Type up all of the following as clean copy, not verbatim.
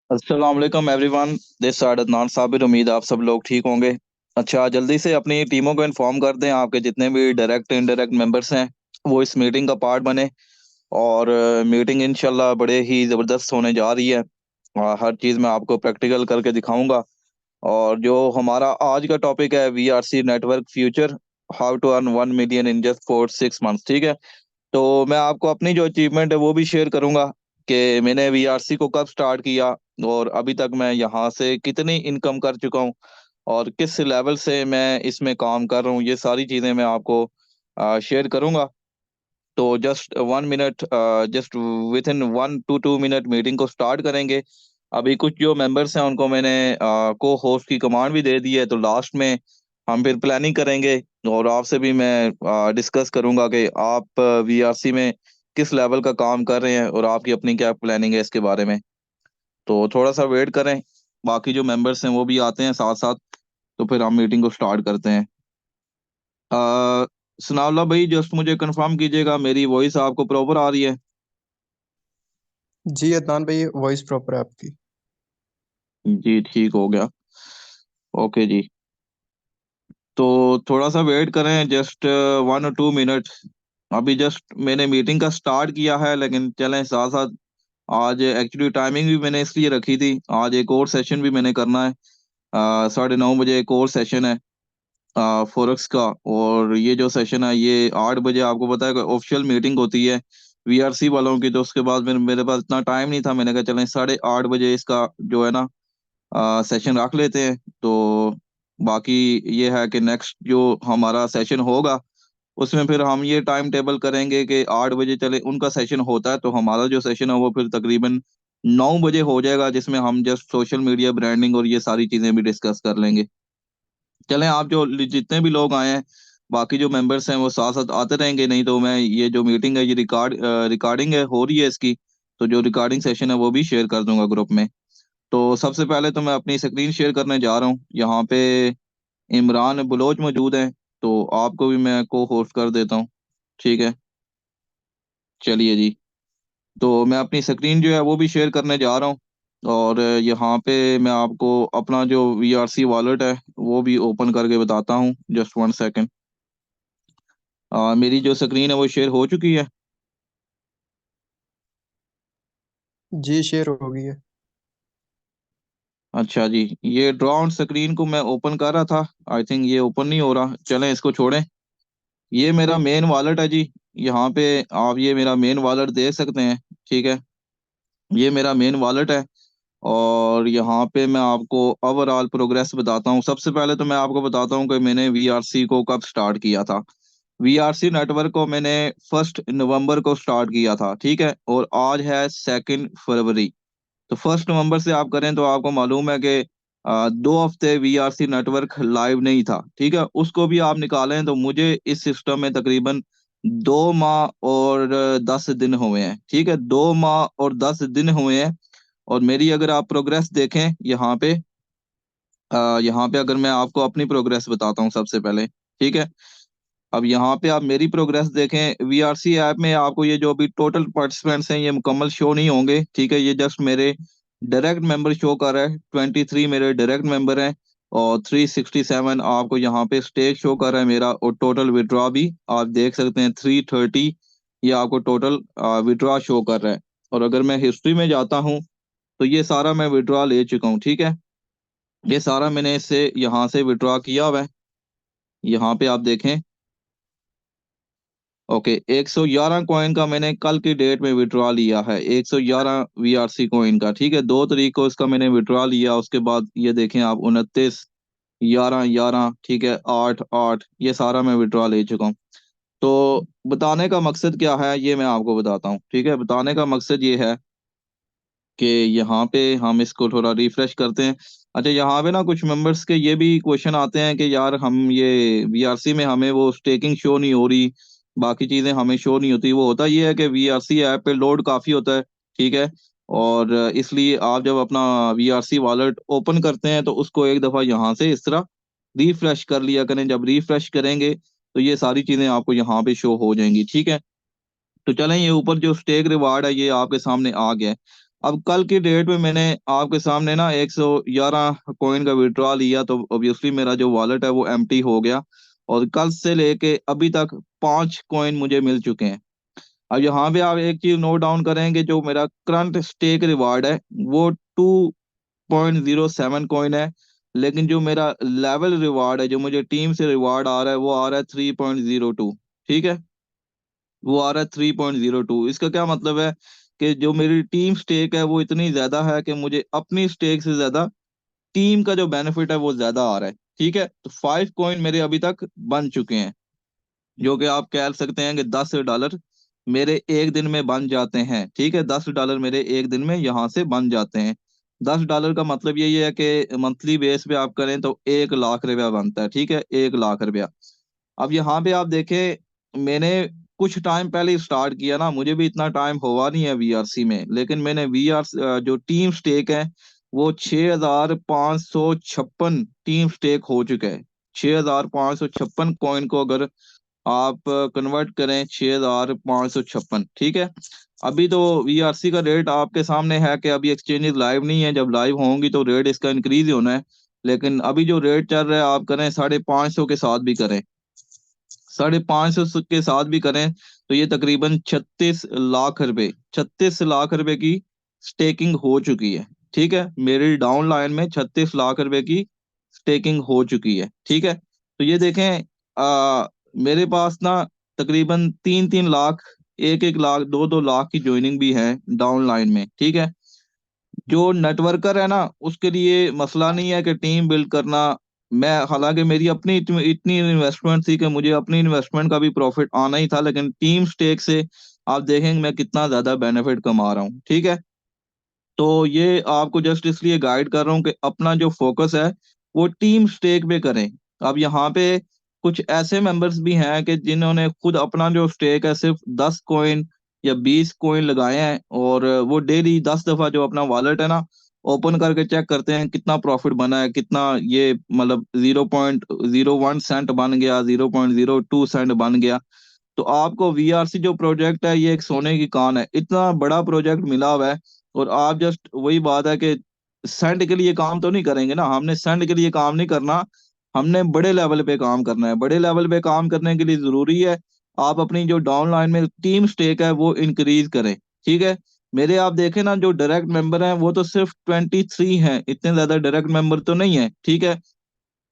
अस्सलाम वालेकुम everyone. This side Adnan Sabir. उम्मीद आप सब लोग ठीक होंगे। अच्छा, जल्दी से अपनी टीमों को इन्फॉर्म कर दें, आपके जितने भी डायरेक्ट इनडायरेक्ट मेंबर्स हैं वो इस मीटिंग का पार्ट बने। और मीटिंग इंशाल्लाह बड़े ही ज़बरदस्त होने जा रही है। हर चीज़ मैं आपको प्रैक्टिकल करके दिखाऊंगा। और जो हमारा आज का टॉपिक है, VRC network future, how to earn 1 million in just for 6 months. ठीक है। तो मैं आपको अपनी जो अचीवमेंट है वो भी शेयर करूंगा कि मैंने वीआरसी को कब स्टार्ट किया और अभी तक मैं यहाँ से कितनी इनकम कर चुका हूँ और किस लेवल से मैं इसमें काम कर रहा हूँ। ये सारी चीज़ें मैं आपको शेयर करूंगा। तो just 1 minute, just with in 1 to 2 minute meeting को स्टार्ट करेंगे। अभी कुछ जो मेंबर्स हैं उनको मैंने को होस्ट की कमांड भी दे दी है, तो लास्ट में हम फिर प्लानिंग करेंगे। और आपसे भी मैं डिस्कस करूंगा कि आप वीआरसी में किस लेवल का काम कर रहे हैं और आपकी अपनी क्या प्लानिंग है इसके बारे में। तो थोड़ा सा वेट करें, बाकी जो मेंबर्स हैं वो भी आते हैं साथ साथ, तो फिर हम मीटिंग को स्टार्ट करते हैं। सनाउल्ला भाई, जस्ट मुझे कंफर्म कीजिएगा मेरी वॉइस आपको प्रॉपर आ रही है। जी अदनान भाई, वॉइस प्रॉपर है आपकी। जी ठीक हो गया। ओके जी। तो थोड़ा सा वेट करें, जस्ट 1 or 2 मिनट। अभी जस्ट मैंने मीटिंग का स्टार्ट किया है, लेकिन चलें साथ साथ। आज एक्चुअली टाइमिंग भी मैंने इसलिए रखी थी, आज एक और सेशन भी मैंने करना है। 9:30 बजे एक और सेशन है फॉरेक्स का। और ये जो सेशन है ये 8 बजे, आपको पता है कि ऑफिशियल मीटिंग होती है वीआरसी वालों की। तो उसके बाद मेरे पास इतना टाइम नहीं था, मैंने कहा चलें 8:30 बजे इसका जो है ना सेशन रख लेते हैं। तो बाकी ये है कि नेक्स्ट जो हमारा सेशन होगा उसमें फिर हम ये टाइम टेबल करेंगे कि 8 बजे चले उनका सेशन होता है, तो हमारा जो सेशन है वो फिर तकरीबन 9 बजे हो जाएगा, जिसमें हम जस्ट सोशल मीडिया ब्रांडिंग और ये सारी चीजें भी डिस्कस कर लेंगे। चलें, आप जो जितने भी लोग आए हैं, बाकी जो मेंबर्स हैं वो साथ साथ आते रहेंगे। नहीं तो मैं ये जो मीटिंग है ये रिकॉर्डिंग है हो रही है इसकी, तो जो रिकॉर्डिंग सेशन है वो भी शेयर कर दूंगा ग्रुप में। तो सबसे पहले तो मैं अपनी स्क्रीन शेयर करने जा रहा हूँ। यहाँ पे इमरान बलोच मौजूद हैं, तो आपको भी मैं को होस्ट कर देता हूँ। ठीक है, चलिए जी। तो मैं अपनी स्क्रीन जो है वो भी शेयर करने जा रहा हूँ। और यहाँ पे मैं आपको अपना जो वीआरसी वॉलेट है वो भी ओपन करके बताता हूँ। Just 1 second. मेरी जो स्क्रीन है वो शेयर हो चुकी है। जी शेयर हो गई है। अच्छा जी, ये ड्रॉ ऑन स्क्रीन को मैं ओपन कर रहा था, आई थिंक ये ओपन नहीं हो रहा। चलें इसको छोड़ें। ये मेरा मेन वॉलेट है जी। यहाँ पे आप ये मेरा मेन वॉलेट देख सकते हैं। ठीक है, ये मेरा मेन वॉलेट है। और यहाँ पे मैं आपको ओवरऑल प्रोग्रेस बताता हूँ। सबसे पहले तो मैं आपको बताता हूँ कि मैंने वीआरसी को कब स्टार्ट किया था। वीआरसी नेटवर्क को मैंने 1 नवंबर को स्टार्ट किया था। ठीक है, और आज है 2 फरवरी। तो 1 नवंबर से आप करें तो आपको मालूम है कि 2 हफ्ते वीआरसी नेटवर्क लाइव नहीं था। ठीक है, उसको भी आप निकालें तो मुझे इस सिस्टम में तकरीबन 2 माह और 10 दिन हुए हैं। ठीक है, 2 माह और 10 दिन हुए हैं। और मेरी अगर आप प्रोग्रेस देखें यहाँ पे, यहाँ पे अगर मैं आपको अपनी प्रोग्रेस बताता हूँ सबसे पहले। ठीक है, अब यहाँ पे आप मेरी प्रोग्रेस देखें, वीआरसी ऐप में आपको ये जो अभी टोटल पार्टिसिपेंट्स हैं ये मुकम्मल शो नहीं होंगे। ठीक है, ये जस्ट मेरे डायरेक्ट मेंबर शो कर रहा है। 23 मेरे डायरेक्ट मेंबर हैं और 367 आपको यहाँ पे स्टेज शो कर रहा है मेरा। और टोटल विड्रॉ भी आप देख सकते हैं 330, ये आपको टोटल विड्रॉ शो कर रहा है। और अगर मैं हिस्ट्री में जाता हूँ तो ये सारा मैं विड्रॉ ले चुका हूँ। ठीक है, ये सारा मैंने इससे यहाँ से विड्रॉ किया हुआ है। यहाँ पे आप देखें। ओके, 111 कॉइन का मैंने कल की डेट में विड्रॉ लिया है, 111 वीआरसी कॉइन का। ठीक है, 2 तारीख को इसका मैंने विड्रॉ लिया। उसके बाद ये देखें आप, 29, 11, 11, ठीक है, 8, 8, ये सारा मैं विड्रॉ ले चुका हूँ। तो बताने का मकसद क्या है ये मैं आपको बताता हूँ। ठीक है, बताने का मकसद ये है कि यहाँ पे हम इसको थोड़ा रिफ्रेश करते हैं। अच्छा, यहाँ पे ना कुछ मेंबर्स के ये भी क्वेश्चन आते हैं कि यार हम ये वीआरसी में हमें वो स्टेकिंग शो नहीं हो रही, बाकी चीजें हमें शो नहीं होती। वो होता ये है कि वीआरसी ऐप पे लोड काफी होता है। ठीक है, और इसलिए आप जब अपना वीआरसी वॉलेट ओपन करते हैं तो उसको एक दफा यहाँ से इस तरह रिफ्रेश कर लिया करें। जब रिफ्रेश करेंगे तो ये सारी चीजें आपको यहाँ पे शो हो जाएंगी। ठीक है, तो चलें, ये ऊपर जो स्टेक रिवार्ड है ये आपके सामने आ गया है। अब कल की डेट में मैंने आपके सामने ना 111 कॉइन का विड्रॉ लिया, तो ऑब्वियसली मेरा जो वॉलेट है वो एम्प्टी हो गया। और कल से लेके अभी तक 5 कॉइन मुझे मिल चुके हैं। अब यहाँ पे आप एक चीज नोट डाउन करेंगे, जो मेरा करंट स्टेक रिवार्ड है वो 2.07 कॉइन है। लेकिन जो मेरा लेवल रिवार्ड है, जो मुझे टीम से रिवार्ड आ रहा है, वो आ रहा है 3.02। ठीक है, वो आ रहा है 3.02। इसका क्या मतलब है कि जो मेरी टीम स्टेक है वो इतनी ज्यादा है कि मुझे अपनी स्टेक से ज्यादा टीम का जो बेनिफिट है वो ज्यादा आ रहा है। ठीक है, तो 5 कॉइन मेरे अभी तक बन चुके हैं, जो कि आप कह सकते हैं कि $10 मेरे एक दिन में बन जाते हैं। ठीक है, $10 मेरे एक दिन में यहाँ से बन जाते हैं। $10 का मतलब यही है कि मंथली बेस पे आप करें तो 1 लाख रुपया बनता है। ठीक है, 1 लाख रुपया। अब यहाँ पे आप देखें, मैंने कुछ टाइम पहले स्टार्ट किया ना, मुझे भी इतना टाइम हुआ नहीं है वीआरसी में, लेकिन मैंने वीआर जो टीम स्टेक है वो 6,556 टीम स्टेक हो चुका है। 6,556 कॉइन को अगर आप कन्वर्ट करें, 6,556। ठीक है, अभी तो वीआरसी का रेट आपके सामने है कि अभी एक्सचेंजेस लाइव नहीं है, जब लाइव होंगी तो रेट इसका इंक्रीज ही होना है। लेकिन अभी जो रेट चल रहा है, आप करें 550 के साथ भी करें, 550 के साथ भी करें, तो ये तकरीबन 36 लाख रुपए, 36 लाख रुपए की स्टेकिंग हो चुकी है। ठीक है, मेरी डाउन लाइन में 36 लाख रुपए की स्टेकिंग हो चुकी है। ठीक है, तो ये देखें, मेरे पास ना तकरीबन 3-3 लाख, 1-1 लाख, 2-2 लाख की ज्वाइनिंग भी है डाउन लाइन में। ठीक है, जो नेटवर्कर है ना, उसके लिए मसला नहीं है कि टीम बिल्ड करना। मैं, हालांकि मेरी अपनी इतनी इतनी इन्वेस्टमेंट थी कि मुझे अपनी इन्वेस्टमेंट का भी प्रॉफिट आना ही था, लेकिन टीम स्टेक से आप देखेंगे मैं कितना ज्यादा बेनिफिट कमा रहा हूँ। ठीक है, तो ये आपको जस्ट इसलिए गाइड कर रहा हूँ कि अपना जो फोकस है वो टीम स्टेक पे करें। अब यहाँ पे कुछ ऐसे मेंबर्स भी हैं कि जिन्होंने खुद अपना जो स्टेक है सिर्फ 10 कॉइन या 20 कॉइन लगाए हैं, और वो डेली 10 दफा जो अपना वॉलेट है ना ओपन करके चेक करते हैं कितना प्रॉफिट बना है, कितना ये मतलब 0.01 सेंट बन गया, 0.02 सेंट बन गया। तो आपको वीआरसी जो प्रोजेक्ट है ये एक सोने की कान है, इतना बड़ा प्रोजेक्ट मिला हुआ है। और आप जस्ट वही बात है कि सेंड के लिए काम तो नहीं करेंगे ना, हमने सेंड के लिए काम नहीं करना, हमने बड़े लेवल पे काम करना है। बड़े लेवल पे काम करने के लिए जरूरी है आप अपनी जो डाउन लाइन में टीम स्टेक है वो इंक्रीज करें। ठीक है, मेरे आप देखें ना, जो डायरेक्ट मेंबर हैं वो तो सिर्फ 23 हैं, इतने ज्यादा डायरेक्ट मेंबर तो नहीं है। ठीक है,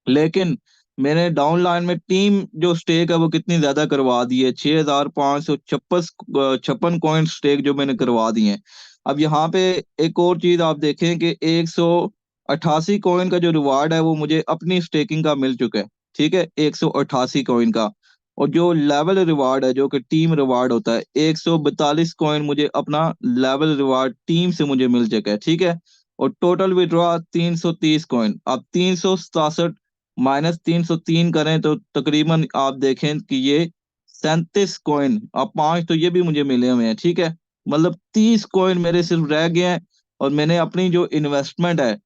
लेकिन मैंने डाउन लाइन में टीम जो स्टेक है वो कितनी ज्यादा करवा दी है, 6,556 छप्पन कॉइन स्टेक जो मैंने करवा दी है। अब यहाँ पे एक और चीज आप देखें कि 188 कॉइन का जो रिवार्ड है वो मुझे अपनी स्टेकिंग का मिल चुका है। ठीक है, 188 कॉइन का। और जो लेवल रिवार्ड है, जो कि टीम रिवार्ड होता है, 142 कॉइन मुझे अपना लेवल रिवार्ड टीम से मुझे मिल चुका है। ठीक है, और टोटल विड्रॉ 330 कॉइन। अब 367 -303 करें तो तकरीबन आप देखें कि ये 37 कॉइन, अब 5 तो ये भी मुझे मिले हुए हैं। ठीक है, मतलब 30 कॉइन मेरे सिर्फ रह गए हैं। और मैंने अपनी जो इन्वेस्टमेंट है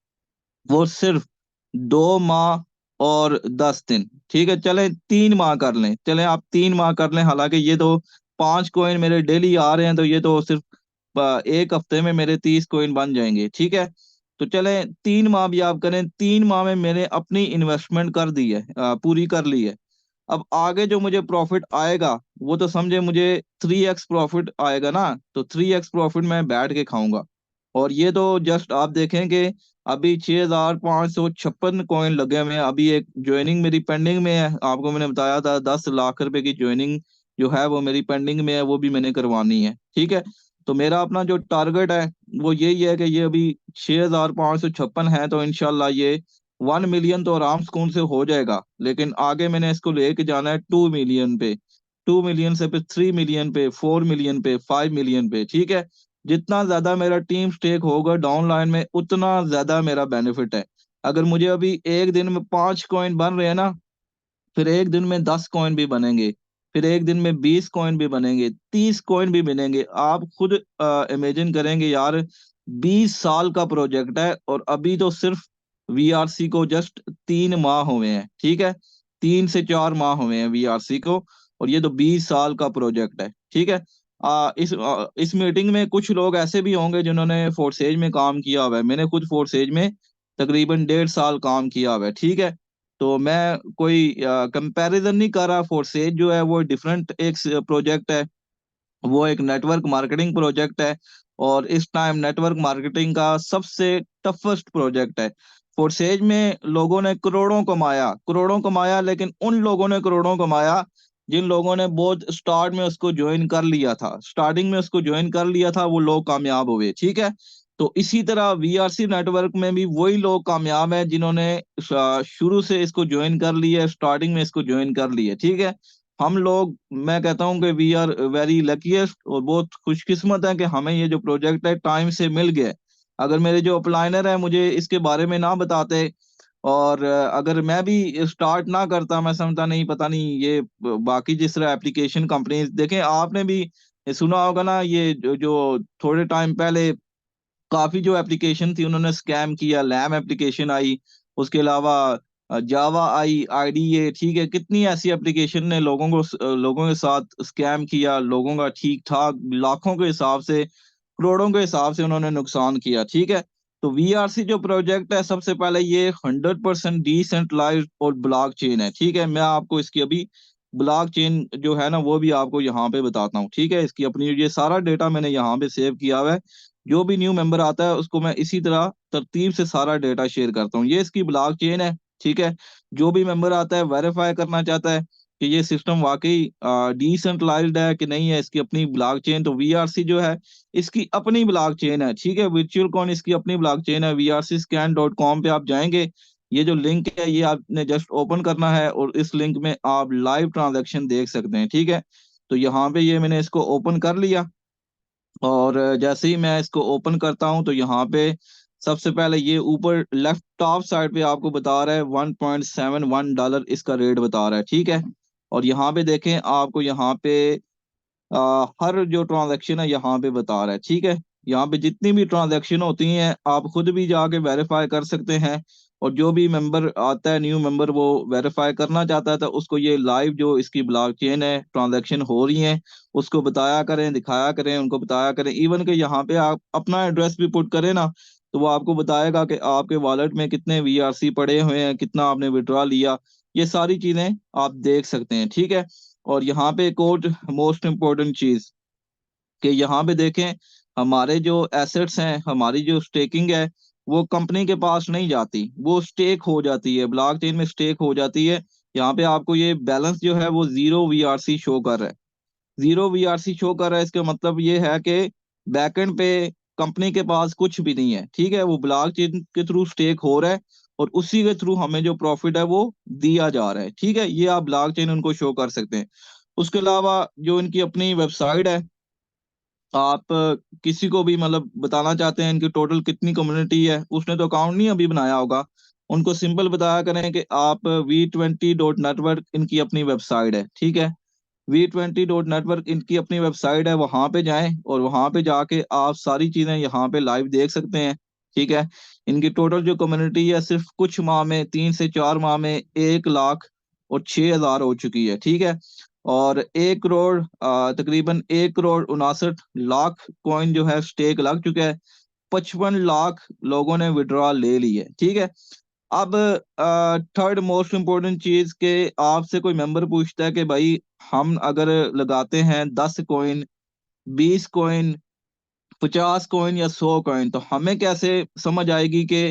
वो सिर्फ 2 माह और 10 दिन, ठीक है, चले 3 माह कर लें, चले आप 3 माह कर लें, हालांकि ये तो 5 कॉइन मेरे डेली आ रहे हैं, तो ये तो सिर्फ एक हफ्ते में मेरे 30 कॉइन बन जाएंगे। ठीक है, तो चले 3 माह भी आप करें, 3 माह में मैंने अपनी इन्वेस्टमेंट कर दी है, पूरी कर ली है। अब आगे जो मुझे प्रॉफिट आएगा वो तो समझे मुझे 3x प्रॉफिट आएगा ना, तो 3x प्रॉफिट मैं बैठ के खाऊंगा। और ये तो जस्ट आप देखें कि अभी 6,556 कॉइन लगे हुए हैं, अभी एक ज्वाइनिंग मेरी पेंडिंग में है, आपको मैंने बताया था 10 लाख रुपए की ज्वाइनिंग जो है वो मेरी पेंडिंग में है, वो भी मैंने करवानी है। ठीक है, तो मेरा अपना जो टारगेट है वो यही है कि ये अभी 6,556 है, तो इनशाला ये 1 मिलियन तो आराम सुकून से हो जाएगा। लेकिन आगे मैंने इसको लेके जाना है 2 मिलियन पे, 2 मिलियन से फिर 3 मिलियन पे, 4 मिलियन पे, 5 मिलियन पे। ठीक है, जितना ज्यादा मेरा टीम स्टेक होगा डाउन लाइन में उतना ज्यादा मेरा बेनिफिट है। अगर मुझे अभी एक दिन में 5 कॉइन बन रहे हैं ना, फिर एक दिन में 10 कॉइन भी बनेंगे, फिर एक दिन में 20 कॉइन भी बनेंगे, 30 कॉइन भी बनेंगे। आप खुद इमेजिन करेंगे यार, 20 साल का प्रोजेक्ट है और अभी तो सिर्फ वीआरसी को जस्ट 3 माह हुए हैं। ठीक है, 3 से 4 माह हुए हैं वीआरसी को, और ये तो 20 साल का प्रोजेक्ट है। ठीक है, इस मीटिंग में कुछ लोग ऐसे भी होंगे जिन्होंने फोर्सेज में काम किया हुआ है। मैंने खुद फोर्सेज में तकरीबन 1.5 साल काम किया हुआ है, ठीक है। तो मैं कोई कंपैरिजन नहीं कर रहा, फोर्सेज जो है वो डिफरेंट एक प्रोजेक्ट है, वो एक नेटवर्क मार्केटिंग प्रोजेक्ट है, और इस टाइम नेटवर्क मार्केटिंग का सबसे टफेस्ट प्रोजेक्ट है। फोर्सेज में लोगों ने करोड़ों कमाया, लेकिन उन लोगों ने करोड़ों कमाया जिन लोगों ने बहुत स्टार्ट में उसको ज्वाइन कर लिया था, स्टार्टिंग में उसको ज्वाइन कर लिया था, वो लोग कामयाब हुए, ठीक है। तो इसी तरह वीआरसी नेटवर्क में भी वही लोग कामयाब हैं जिन्होंने शुरू से इसको ज्वाइन कर लिया, स्टार्टिंग में इसको ज्वाइन कर लिया, ठीक है। हम लोग, मैं कहता हूँ कि वी आर वेरी लकीएस्ट और बहुत खुशकिस्मत है कि हमें ये जो प्रोजेक्ट है टाइम से मिल गया। अगर मेरे जो अपलाइनर है मुझे इसके बारे में ना बताते, और अगर मैं भी स्टार्ट ना करता, मैं समझता नहीं, पता नहीं ये बाकी जिस तरह एप्लीकेशन कंपनीज देखें, आपने भी सुना होगा ना, ये जो थोड़े टाइम पहले काफी जो एप्लीकेशन थी उन्होंने स्कैम किया, लैम एप्लीकेशन आई, उसके अलावा जावा आई, आईडीए, ठीक है। कितनी ऐसी एप्लीकेशन ने लोगों के साथ स्कैम किया, लोगों का ठीक ठाक लाखों के हिसाब से, करोड़ों के हिसाब से उन्होंने नुकसान किया, ठीक है। तो वीआरसी जो प्रोजेक्ट है, सबसे पहले ये 100% डिसेंट्रलाइज्ड और ब्लॉक चेन है, ठीक है। मैं आपको इसकी अभी ब्लॉक चेन जो है ना वो भी आपको यहाँ पे बताता हूँ, ठीक है। इसकी अपनी ये सारा डेटा मैंने यहाँ पे सेव किया हुआ है। जो भी न्यू मेंबर आता है उसको मैं इसी तरह तरतीब से सारा डेटा शेयर करता हूँ। ये इसकी ब्लॉक चेन है, ठीक है। जो भी मेंबर आता है वेरीफाई करना चाहता है कि ये सिस्टम वाकई डिसेंट्रलाइज्ड है कि नहीं है, इसकी अपनी ब्लॉक चेन, तो वीआरसी जो है इसकी अपनी ब्लॉक चेन है, ठीक है। वर्चुअल कॉइन इसकी अपनी ब्लॉक चेन है। vrcscan.com पे आप जाएंगे, ये जो लिंक है ये आपने जस्ट ओपन करना है, और इस लिंक में आप लाइव ट्रांजैक्शन देख सकते हैं, ठीक है। तो यहाँ पे ये मैंने इसको ओपन कर लिया, और जैसे ही मैं इसको ओपन करता हूं तो यहाँ पे सबसे पहले ये ऊपर लेफ्ट टॉप साइड पे आपको बता रहा है $1.71 इसका रेट बता रहा है, ठीक है। और यहाँ पे देखें, आपको यहाँ पे हर जो ट्रांजैक्शन है यहाँ पे बता रहा है, ठीक है। यहाँ पे जितनी भी ट्रांजैक्शन होती हैं आप खुद भी जाके वेरीफाई कर सकते हैं, और जो भी मेंबर आता है न्यू मेंबर वो वेरीफाई करना चाहता है तो उसको ये लाइव जो इसकी ब्लॉकचेन है ट्रांजैक्शन हो रही हैं उसको बताया करें, दिखाया करें, उनको बताया करें। इवन कि यहाँ पे आप अपना एड्रेस भी पुट करें ना, तो वो आपको बताएगा कि आपके वॉलेट में कितने वीआरसी पड़े हुए हैं, कितना आपने विड्रॉ लिया, ये सारी चीजें आप देख सकते हैं, ठीक है। और यहाँ पे एक और मोस्ट इम्पोर्टेंट चीज कि यहाँ पे देखें, हमारे जो एसेट्स हैं, हमारी जो स्टेकिंग है, वो कंपनी के पास नहीं जाती, वो स्टेक हो जाती है, ब्लॉकचेन में स्टेक हो जाती है। यहाँ पे आपको ये बैलेंस जो है वो 0 वीआरसी शो कर रहा है, 0 वीआरसी शो कर रहा है। इसका मतलब ये है कि बैकएंड पे कंपनी के पास कुछ भी नहीं है, ठीक है। वो ब्लॉकचेन के थ्रू स्टेक हो रहा है, और उसी के थ्रू हमें जो प्रॉफिट है वो दिया जा रहा है, ठीक है। ये आप ब्लॉकचेन उनको शो कर सकते हैं। उसके अलावा जो इनकी अपनी वेबसाइट है, आप किसी को भी मतलब बताना चाहते हैं इनकी टोटल कितनी कम्युनिटी है, उसने तो अकाउंट नहीं अभी बनाया होगा, उनको सिंपल बताया करें कि आप V20.network इनकी अपनी वेबसाइट है, ठीक है। V20.network इनकी अपनी वेबसाइट है, वहां पे जाएं और वहां पे जाके आप सारी चीजें यहाँ पे लाइव देख सकते हैं, ठीक है। इनकी टोटल जो कम्युनिटी है सिर्फ कुछ माह में, 3 से 4 माह में 1,06,000 हो चुकी है, ठीक है। और 1 करोड़ तकरीबन 1,59,00,000 कॉइन जो है स्टेक लग चुका है, 55 लाख लोगों ने विड्रॉ ले ली है, ठीक है। अब थर्ड मोस्ट इम्पोर्टेंट चीज के आपसे कोई मेंबर पूछता है कि भाई हम अगर लगाते हैं 10 कॉइन, 20 कॉइन, 50 कॉइन या 100 कॉइन, तो हमें कैसे समझ आएगी कि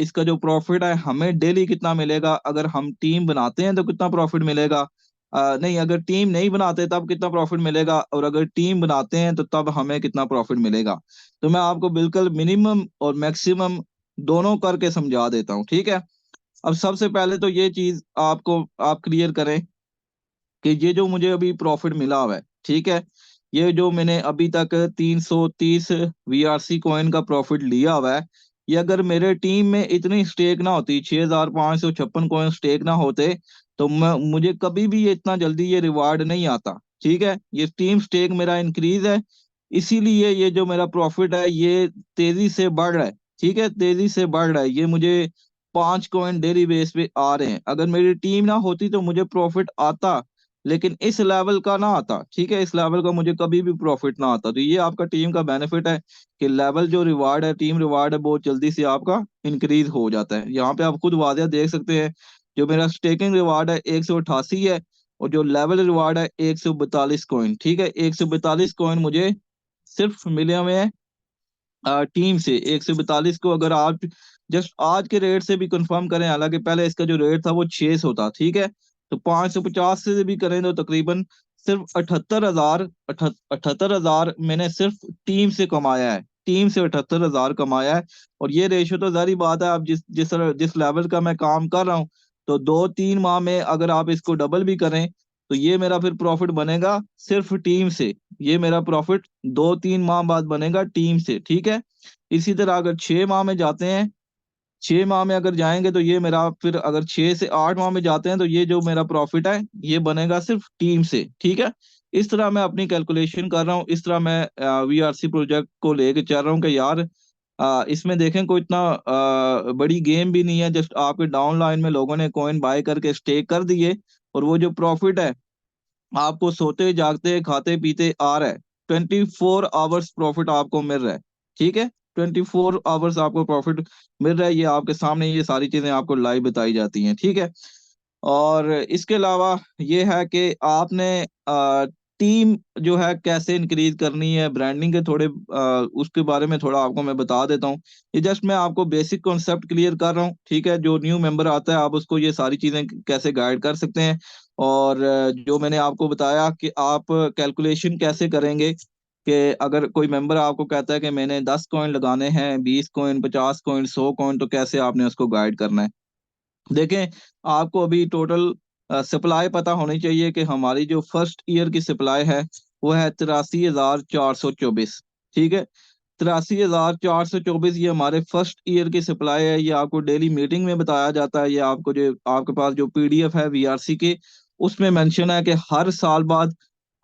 इसका जो प्रॉफिट है हमें डेली कितना मिलेगा, अगर हम टीम बनाते हैं तो कितना प्रॉफिट मिलेगा, नहीं अगर टीम नहीं बनाते तब कितना प्रॉफिट मिलेगा, और अगर टीम बनाते हैं तो तब हमें कितना प्रॉफिट मिलेगा। तो मैं आपको बिल्कुल मिनिमम और मैक्सिमम दोनों करके समझा देता हूँ, ठीक है। अब सबसे पहले तो ये चीज आपको आप क्लियर करें कि ये जो मुझे अभी प्रॉफिट मिला हुआ है, ठीक है, ये जो मैंने अभी तक 330 वीआरसी कॉइन का प्रॉफिट लिया हुआ है, ये अगर मेरे टीम में इतनी स्टेक ना होती, 6,556 कॉइन स्टेक ना होते, तो मुझे कभी भी ये इतना जल्दी ये रिवार्ड नहीं आता, ठीक है। ये टीम स्टेक मेरा इंक्रीज है, इसीलिए ये जो मेरा प्रॉफिट है ये तेजी से बढ़ रहा है, ठीक है, तेजी से बढ़ रहा है। ये मुझे 5 कॉइन डेली बेस पे आ रहे हैं, अगर मेरी टीम ना होती तो मुझे प्रॉफिट आता लेकिन इस लेवल का ना आता, ठीक है, इस लेवल का मुझे कभी भी प्रॉफिट ना आता। तो ये आपका टीम का बेनिफिट है कि लेवल जो रिवार्ड है, टीम रिवार्ड है, बहुत जल्दी से आपका इंक्रीज हो जाता है। यहाँ पे आप खुद वादिया देख सकते हैं, जो मेरा स्टेकिंग रिवार्ड है 188 है, और जो लेवल रिवार्ड है 142 कॉइन। ठीक है, 142 कॉइन मुझे सिर्फ मिले हुए हैं टीम से। 142 को अगर आप जस्ट आज के रेट से भी कंफर्म करें, हालांकि पहले इसका जो रेट था वो 600 था, ठीक है, तो 550 से भी करें तो तकरीबन सिर्फ 78,000, 78,000 मैंने सिर्फ टीम से कमाया है। टीम से 78,000 कमाया है। और ये रेशो तो जारी बात है, आप जिस लेवल का मैं काम कर रहा हूँ, तो 2-3 माह में अगर आप इसको डबल भी करें, तो ये मेरा फिर प्रॉफिट बनेगा सिर्फ टीम से। ये मेरा प्रॉफिट 2-3 माह बाद बनेगा टीम से, ठीक है। इसी तरह अगर 6 माह में जाते हैं, 6 माह में अगर जाएंगे तो ये मेरा फिर, अगर 6 से 8 माह में जाते हैं, तो ये जो मेरा प्रॉफिट है ये बनेगा सिर्फ टीम से, ठीक है। इस तरह मैं अपनी कैलकुलेशन कर रहा हूँ, इस तरह मैं वीआरसी प्रोजेक्ट को लेके चल रहा हूँ कि यार इसमें देखें कोई इतना बड़ी गेम भी नहीं है। जस्ट आपके डाउन लाइन में लोगों ने कॉइन बाय करके स्टेक कर दिए, और वो जो प्रॉफिट है आपको सोते जागते खाते पीते आ रहा है। 24 आवर्स प्रॉफिट आपको मिल रहा है, ठीक है। 24 आवर्स आपको प्रॉफिट मिल रहा है, ये आपके सामने ये सारी चीजें आपको लाइव बताई जाती हैं, ठीक है। और इसके अलावा ये है कि आपने टीम जो है कैसे इंक्रीज करनी है, ब्रांडिंग के थोड़े उसके बारे में थोड़ा आपको मैं बता देता हूँ। ये जस्ट मैं आपको बेसिक कॉन्सेप्ट क्लियर कर रहा हूँ, ठीक है। जो न्यू मेंबर आता है आप उसको ये सारी चीजें कैसे गाइड कर सकते हैं। और जो मैंने आपको बताया कि आप कैलकुलेशन कैसे करेंगे, कि अगर कोई मेंबर आपको कहता है कि मैंने 10 कॉइन लगाने हैं, 20 कॉइन, 50 कॉइन, 100 कॉइन, तो कैसे आपने उसको गाइड करना है। देखें, आपको अभी टोटल सप्लाई पता होनी चाहिए कि हमारी जो फर्स्ट ईयर की सप्लाई है वो है 83,424, ठीक है। 83,424 ये हमारे फर्स्ट ईयर की सप्लाई है। ये आपको डेली मीटिंग में बताया जाता है। ये आपको जो आपके पास जो पीडीएफ है वीआरसी की, उसमें मेंशन है कि हर साल बाद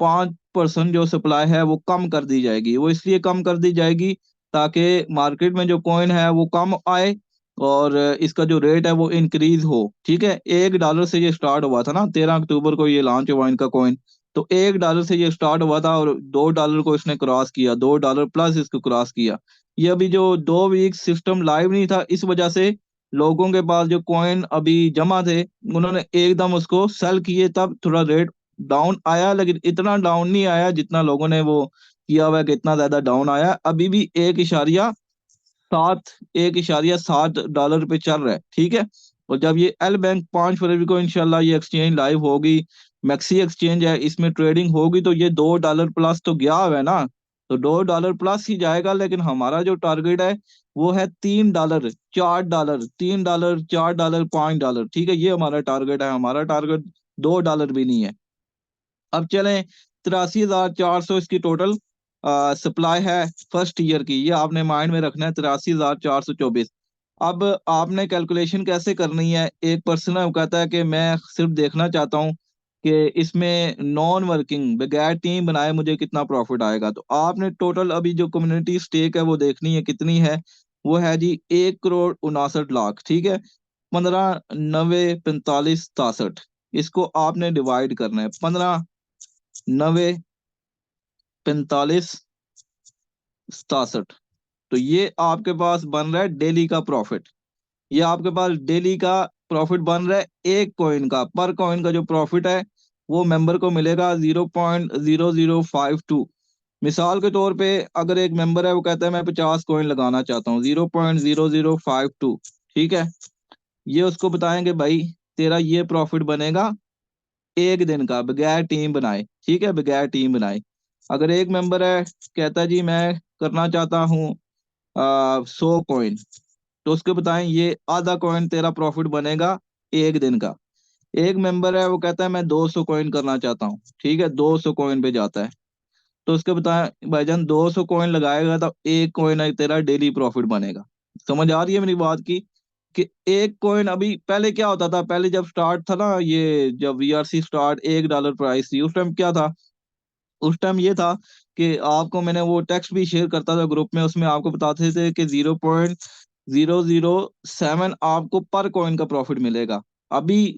5% जो सप्लाई है वो कम कर दी जाएगी। वो इसलिए कम कर दी जाएगी ताकि मार्केट में जो कॉइन है वो कम आए, और इसका जो रेट है वो इंक्रीज हो, ठीक है। $1 से ये स्टार्ट हुआ था ना, 13 अक्टूबर को ये लॉन्च हुआ इनका कॉइन। तो $1 से ये स्टार्ट हुआ था, और $2 को इसने क्रॉस किया, $2 प्लस इसको क्रॉस किया। ये अभी जो 2 वीक सिस्टम लाइव नहीं था, इस वजह से लोगों के पास जो कॉइन अभी जमा थे उन्होंने एकदम उसको सेल किए, तब थोड़ा रेट डाउन आया, लेकिन इतना डाउन नहीं आया जितना लोगों ने वो किया हुआ है कि इतना ज्यादा डाउन आया। अभी भी 1.7 पे चल रहा है, ठीक है। और जब ये एल बैंक 5 फरवरी को इंशाल्लाह ये एक्सचेंज लाइव होगी, मैक्सी एक्सचेंज है, इसमें ट्रेडिंग होगी, तो ये $2 प्लस तो गया हुआ है ना, तो $2 प्लस ही जाएगा। लेकिन हमारा जो टारगेट है वो है $3, $4, $3, $4, $5, ठीक है। ये हमारा टारगेट है, हमारा टारगेट $2 भी नहीं है। अब चलें, 83,400 इसकी टोटल सप्लाई है फर्स्ट ईयर की, ये आपने माइंड में रखना है, 83,424। अब आपने कैलकुलेशन कैसे करनी है। एक पर्सन है वो कहता है कि मैं सिर्फ देखना चाहता हूँ कि इसमें नॉन वर्किंग बगैर टीम बनाए मुझे कितना प्रॉफिट आएगा। तो आपने टोटल अभी जो कम्युनिटी स्टेक है वो देखनी है कितनी है। वो है जी 1,59,00,000, ठीक है। 15, 90, 45, 67, इसको आपने डिवाइड करना है। 15, 90, 45, 67, तो ये आपके पास बन रहा है डेली का प्रॉफिट। ये आपके पास डेली का प्रॉफिट बन रहा है एक कॉइन का। पर कॉइन का जो प्रॉफिट है वो मेंबर को मिलेगा 0.0052। मिसाल के तौर पे अगर एक मेंबर है वो कहता है मैं 50 कॉइन लगाना चाहता हूँ, 0.0052, ठीक है। ये उसको बताएंगे भाई तेरा ये प्रॉफिट बनेगा एक दिन का बगैर टीम बनाए, ठीक है, बगैर टीम बनाए। अगर एक मेंबर है कहता है जी मैं करना चाहता हूँ 100 कॉइन, तो उसके बताएं ये आधा कॉइन तेरा प्रॉफिट बनेगा एक दिन का। एक मेंबर है वो कहता है मैं 200 कॉइन करना चाहता हूँ, ठीक है, 200 कॉइन पे जाता है, तो उसके बताएं भाईजान 200 कॉइन लगाएगा तो एक कॉइन तेरा डेली प्रॉफिट बनेगा। समझ आ रही है मेरी बात की, कि एक कॉइन अभी पहले क्या होता था, पहले जब स्टार्ट था ना, ये जब वीआरसी स्टार्ट $1 प्राइस थी, उस टाइम क्या था, उस टाइम ये था कि आपको मैंने वो टेक्स्ट भी शेयर करता था ग्रुप में, उसमें आपको बताते थे कि 0.007 आपको पर कॉइन का प्रॉफिट मिलेगा। अभी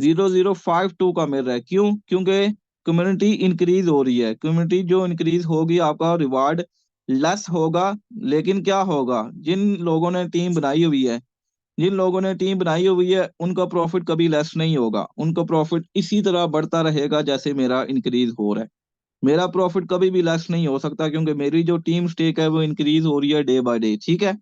0052 का मिल रहा है। क्यों? क्योंकि कम्युनिटी इंक्रीज हो रही है। कम्युनिटी जो इंक्रीज होगी आपका रिवार्ड लेस होगा। लेकिन क्या होगा, जिन लोगों ने टीम बनाई हुई है, जिन लोगों ने टीम बनाई हुई है, उनका प्रॉफिट कभी लेस नहीं होगा। उनका प्रॉफिट इसी तरह बढ़ता रहेगा जैसे मेरा इंक्रीज हो रहा है। मेरा प्रॉफिट कभी भी लेस नहीं हो सकता, क्योंकि मेरी जो टीम स्टेक है वो इंक्रीज हो रही है डे बाय डे। ठीक है।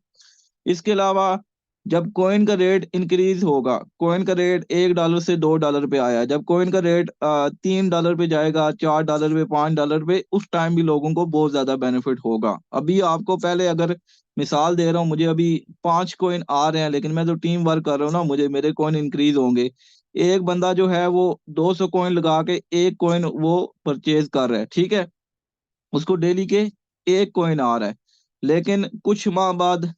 इसके अलावा जब कॉइन का रेट इंक्रीज होगा, कॉइन का रेट $1 से $2 पे आया, जब कॉइन का रेट $3 पे जाएगा, $4 पे, $5 पे, उस टाइम भी लोगों को बहुत ज्यादा बेनिफिट होगा। अभी आपको पहले अगर मिसाल दे रहा हूँ, मुझे अभी 5 कॉइन आ रहे हैं, लेकिन मैं जो टीम वर्क कर रहा हूँ ना, मुझे मेरे कॉइन इंक्रीज होंगे। एक बंदा जो है वो 200 कॉइन लगा के एक कॉइन वो परचेज कर रहा है। ठीक है। उसको डेली के एक कॉइन आ रहा है। लेकिन कुछ माह बाद,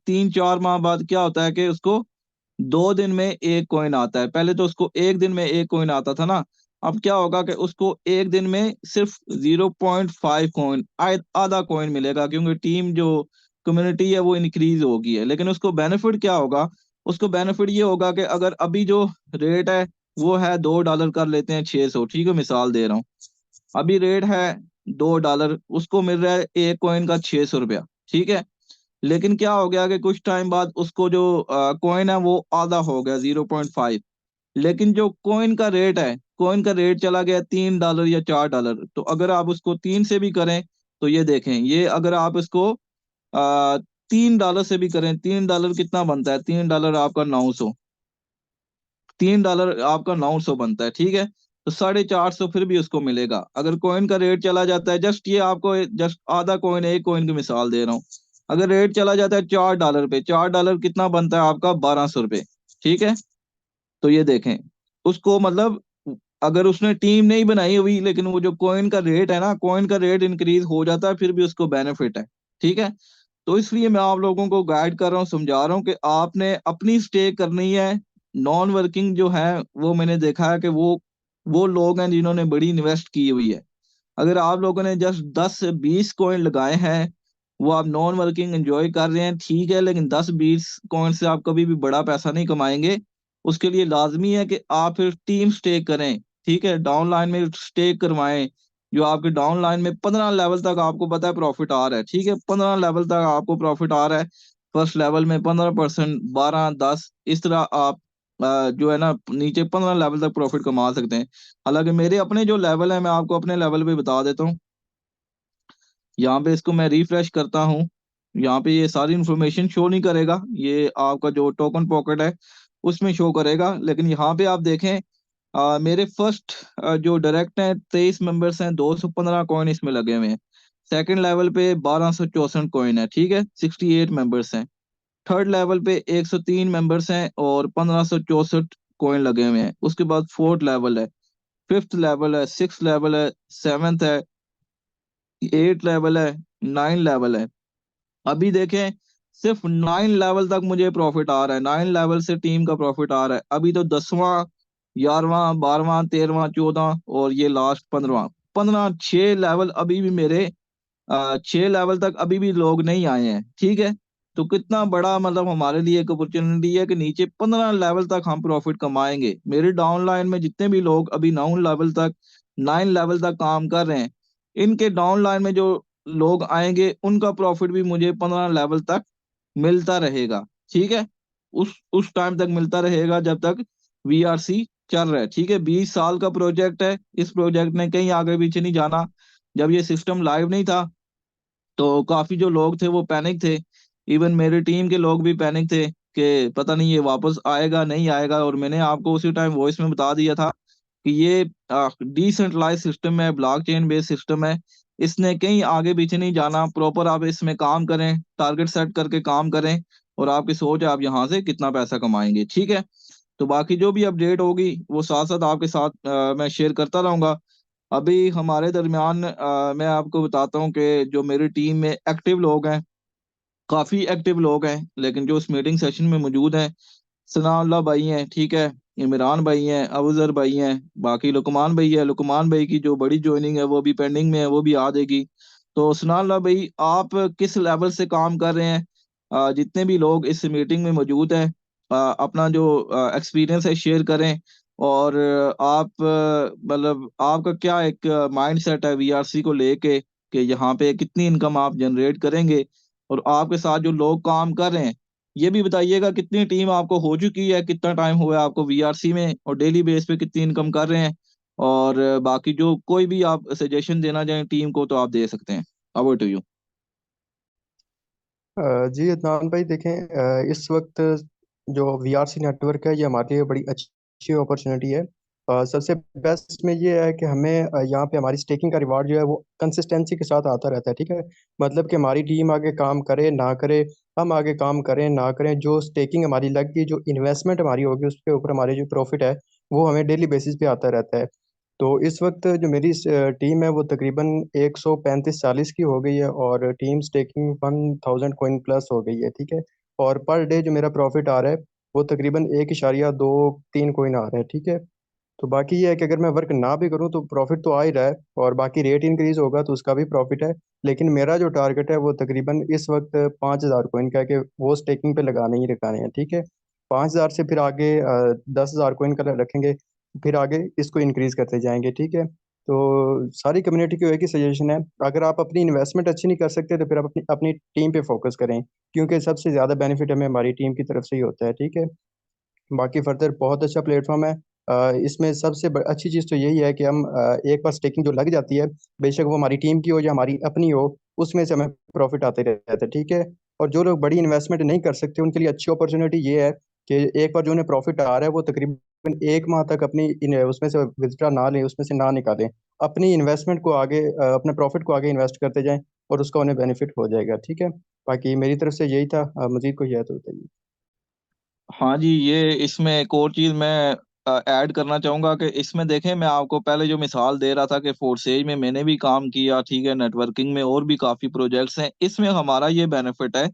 3-4 माह बाद क्या होता है कि उसको 2 दिन में एक कॉइन आता है। पहले तो उसको एक दिन में एक कॉइन आता था ना। अब क्या होगा कि उसको एक दिन में सिर्फ 0.5 कॉइन, आधा कॉइन मिलेगा, क्योंकि टीम जो कम्युनिटी है वो इंक्रीज होगी है। लेकिन उसको बेनिफिट क्या होगा? उसको बेनिफिट ये होगा कि अगर अभी जो रेट है वो है $2, कर लेते हैं 600, ठीक है, मिसाल दे रहा हूँ। अभी रेट है $2, उसको मिल रहा है एक कॉइन का ₹600। ठीक है। लेकिन क्या हो गया कि कुछ टाइम बाद उसको जो कॉइन है वो आधा हो गया, 0.5। लेकिन जो कॉइन का रेट है, कॉइन का रेट चला गया $3 या $4। तो अगर आप उसको 3 से भी करें, तो ये देखें, ये अगर आप इसको $3 से भी करें, $3 कितना बनता है? $3 आपका 900, $3 आपका 900 बनता है। ठीक है। तो 450 फिर भी उसको मिलेगा। अगर कॉइन का रेट चला जाता है, जस्ट ये आपको जस्ट आधा कॉइन, एक कॉइन की मिसाल दे रहा हूँ, अगर रेट चला जाता है $4 पे, $4 कितना बनता है आपका? ₹1200। ठीक है। तो ये देखें, उसको मतलब अगर उसने टीम नहीं बनाई हुई, लेकिन वो जो कॉइन का रेट है ना, कॉइन का रेट इंक्रीज हो जाता है, फिर भी उसको बेनिफिट है। ठीक है। तो इसलिए मैं आप लोगों को गाइड कर रहा हूँ, समझा रहा हूँ कि आपने अपनी स्टे करनी है। नॉन वर्किंग जो है वो मैंने देखा है कि वो लोग हैं जिन्होंने बड़ी इन्वेस्ट की हुई है। अगर आप लोगों ने जस्ट 10-20 कॉइन लगाए हैं, वो आप नॉन वर्किंग एंजॉय कर रहे हैं, ठीक है, लेकिन 10-20 कॉइन से आप कभी भी बड़ा पैसा नहीं कमाएंगे। उसके लिए लाजमी है कि आप फिर टीम स्टेक करें। ठीक है। डाउन लाइन में स्टेक करवाएं। जो आपके डाउन लाइन में 15 लेवल तक आपको पता है प्रॉफिट आ रहा है। ठीक है। 15 लेवल तक आपको प्रॉफिट आ रहा है। फर्स्ट लेवल में 15%, 12, 10, इस तरह आप जो है ना नीचे 15 लेवल तक प्रॉफिट कमा सकते हैं। हालांकि मेरे अपने जो लेवल है, मैं आपको अपने लेवल पे बता देता हूँ। यहाँ पे इसको मैं रिफ्रेश करता हूँ। यहाँ पे ये सारी इंफॉर्मेशन शो नहीं करेगा, ये आपका जो टोकन पॉकेट है उसमें शो करेगा। लेकिन यहाँ पे आप देखें, मेरे फर्स्ट जो डायरेक्ट हैं 23 मेंबर्स हैं, 215 कॉइन इसमें लगे हुए हैं। सेकंड लेवल पे 1264 कॉइन है। ठीक है। 68 मेंबर्स हैं। थर्ड लेवल पे 103 मेंबर्स हैं और 1564 कॉइन लगे हुए हैं। उसके बाद फोर्थ लेवल है, फिफ्थ लेवल है, सिक्स लेवल है, सेवेंथ है, 8 लेवल है, 9 लेवल है। अभी देखें, सिर्फ 9 लेवल तक मुझे प्रॉफिट आ रहा है। 9 लेवल से टीम का प्रॉफिट आ रहा है। अभी तो 10वां, 11वां, 12वां, 13वां, 14 और ये लास्ट 15वां, 6 लेवल अभी भी मेरे 6 लेवल तक अभी भी लोग नहीं आए हैं। ठीक है। तो कितना बड़ा मतलब हमारे लिए एक अपॉर्चुनिटी है कि नीचे 15 लेवल तक हम प्रॉफिट कमाएंगे। मेरे डाउन लाइन में जितने भी लोग अभी 9 लेवल तक काम कर रहे हैं, इनके डाउन लाइन में जो लोग आएंगे उनका प्रॉफिट भी मुझे 15 लेवल तक मिलता रहेगा। ठीक है। उस टाइम तक मिलता रहेगा जब तक वीआरसी चल रहा है। ठीक है। 20 साल का प्रोजेक्ट है। इस प्रोजेक्ट ने कहीं आगे पीछे नहीं जाना। जब ये सिस्टम लाइव नहीं था तो काफी जो लोग थे वो पैनिक थे। इवन मेरी टीम के लोग भी पैनिक थे कि पता नहीं ये वापस आएगा नहीं आएगा। और मैंने आपको उसी टाइम वॉइस में बता दिया था कि ये डिसेंट्रलाइज सिस्टम है, ब्लॉकचेन बेस्ड सिस्टम है। इसने कहीं आगे पीछे नहीं जाना। प्रॉपर आप इसमें काम करें, टारगेट सेट करके काम करें, और आपकी सोच है आप यहाँ से कितना पैसा कमाएंगे। ठीक है। तो बाकी जो भी अपडेट होगी वो साथ साथ आपके साथ मैं शेयर करता रहूंगा। अभी हमारे दरमियान मैं आपको बताता हूँ कि जो मेरी टीम में एक्टिव लोग हैं, काफी एक्टिव लोग हैं, लेकिन जो इस मीटिंग सेशन में मौजूद हैं, सनाउल्लाह भाई हैं, ठीक है, इमरान भाई हैं, अबूजर भाई हैं, बाकी लुकमान भाई है। लुकमान भाई की जो बड़ी ज्वाइनिंग है वो भी पेंडिंग में है, वो भी आ जाएगी। तो सनाउल्लाह भाई, आप किस लेवल से काम कर रहे हैं? जितने भी लोग इस मीटिंग में मौजूद हैं, अपना जो एक्सपीरियंस है शेयर करें। और आप मतलब आपका क्या एक माइंड सेट है वीआरसी को लेके कि यहाँ पे कितनी इनकम आप जनरेट करेंगे, और आपके साथ जो लोग काम कर रहे हैं ये भी बताइएगा, कितनी टीम आपको हो चुकी है, कितना टाइम हुआ है आपको वीआरसी में, और डेली बेस पे कितनी इनकम कर रहे हैं। और बाकी जो कोई भी आप सजेशन देना चाहें टीम को तो आप दे सकते हैं। Over to you. जी अदनान भाई देखें, इस वक्त जो वीआरसी नेटवर्क है ये हमारे लिए बड़ी अच्छी अपॉर्चुनिटी है। सबसे बेस्ट में ये है कि हमें यहाँ पे हमारी स्टेकिंग का रिवार्ड जो है वो कंसिस्टेंसी के साथ आता रहता है। ठीक है, मतलब कि हमारी टीम आगे काम करे ना करे, हम आगे काम करें ना करें, जो स्टेकिंग हमारी लग गई, जो इन्वेस्टमेंट हमारी होगी उसके ऊपर हमारे जो प्रॉफिट है वो हमें डेली बेसिस पे आता रहता है। तो इस वक्त जो मेरी टीम है वो तकरीबन 135-40 की हो गई है, और टीम स्टेकिंग 1000 कॉइन प्लस हो गई है। ठीक है, और पर डे जो मेरा प्रॉफिट आ रहा है वो तकरीबन 1.23 कॉइन आ रहा है। ठीक है, तो बाकी ये है कि अगर मैं वर्क ना भी करूँ तो प्रॉफिट तो आ ही रहा है, और बाकी रेट इंक्रीज होगा तो उसका भी प्रॉफिट है। लेकिन मेरा जो टारगेट है वो तकरीबन इस वक्त 5,000 कॉइन का है, कि वो स्टेकिंग पे लगाने ही लगाने हैं। ठीक है, 5,000 से फिर आगे 10,000 कॉइन का रखेंगे, फिर आगे इसको इंक्रीज करते जाएंगे। ठीक है, तो सारी कम्युनिटी की एक ही सजेशन है, अगर आप अपनी इन्वेस्टमेंट अच्छी नहीं कर सकते तो फिर आप अपनी अपनी टीम पे फोकस करें, क्योंकि सबसे ज़्यादा बेनिफिट हमें हमारी टीम की तरफ से ही होता है। ठीक है, बाकी फर्दर बहुत अच्छा प्लेटफॉर्म है। इसमें सबसे अच्छी चीज़ तो यही है कि हम एक बार स्टेकिंग जो लग जाती है, बेशक वो हमारी टीम की हो या हमारी अपनी हो, उसमें से हमें प्रॉफिट आते रहता है। ठीक है, और जो लोग बड़ी इन्वेस्टमेंट नहीं कर सकते उनके लिए अच्छी अपॉर्चुनिटी ये है कि एक बार जो उन्हें प्रॉफिट आ रहा है वो तकरीबन 1 माह तक अपनी उसमें से विथड्रा ना लें, उसमें से ना निकालें, अपनी इन्वेस्टमेंट को आगे अपने प्रॉफिट को आगे इन्वेस्ट करते जाएं, और उसका उन्हें बेनिफिट हो जाएगा। ठीक है, बाकी मेरी तरफ से यही था। मजीद कोई है तो बताइए। हाँ जी, ये इसमें एक और चीज मैं ऐड करना चाहूंगा कि इसमें देखें, मैं आपको पहले जो मिसाल दे रहा था कि फोर्सेज में मैंने भी काम किया, ठीक है, नेटवर्किंग में और भी काफी प्रोजेक्ट्स हैं, इसमें हमारा ये बेनिफिट है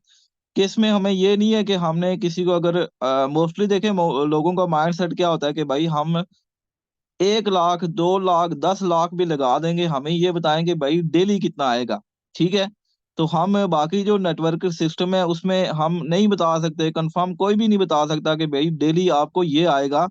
कि इसमें हमें ये नहीं है कि हमने किसी को अगर मोस्टली देखें लोगों का माइंड सेट क्या होता है कि भाई हम 1 लाख 2 लाख 10 लाख भी लगा देंगे, हमें ये बताएंगे भाई डेली कितना आएगा। ठीक है, तो हम बाकी जो नेटवर्क सिस्टम है उसमें हम नहीं बता सकते, कंफर्म कोई भी नहीं बता सकता कि भाई डेली आपको ये आएगा।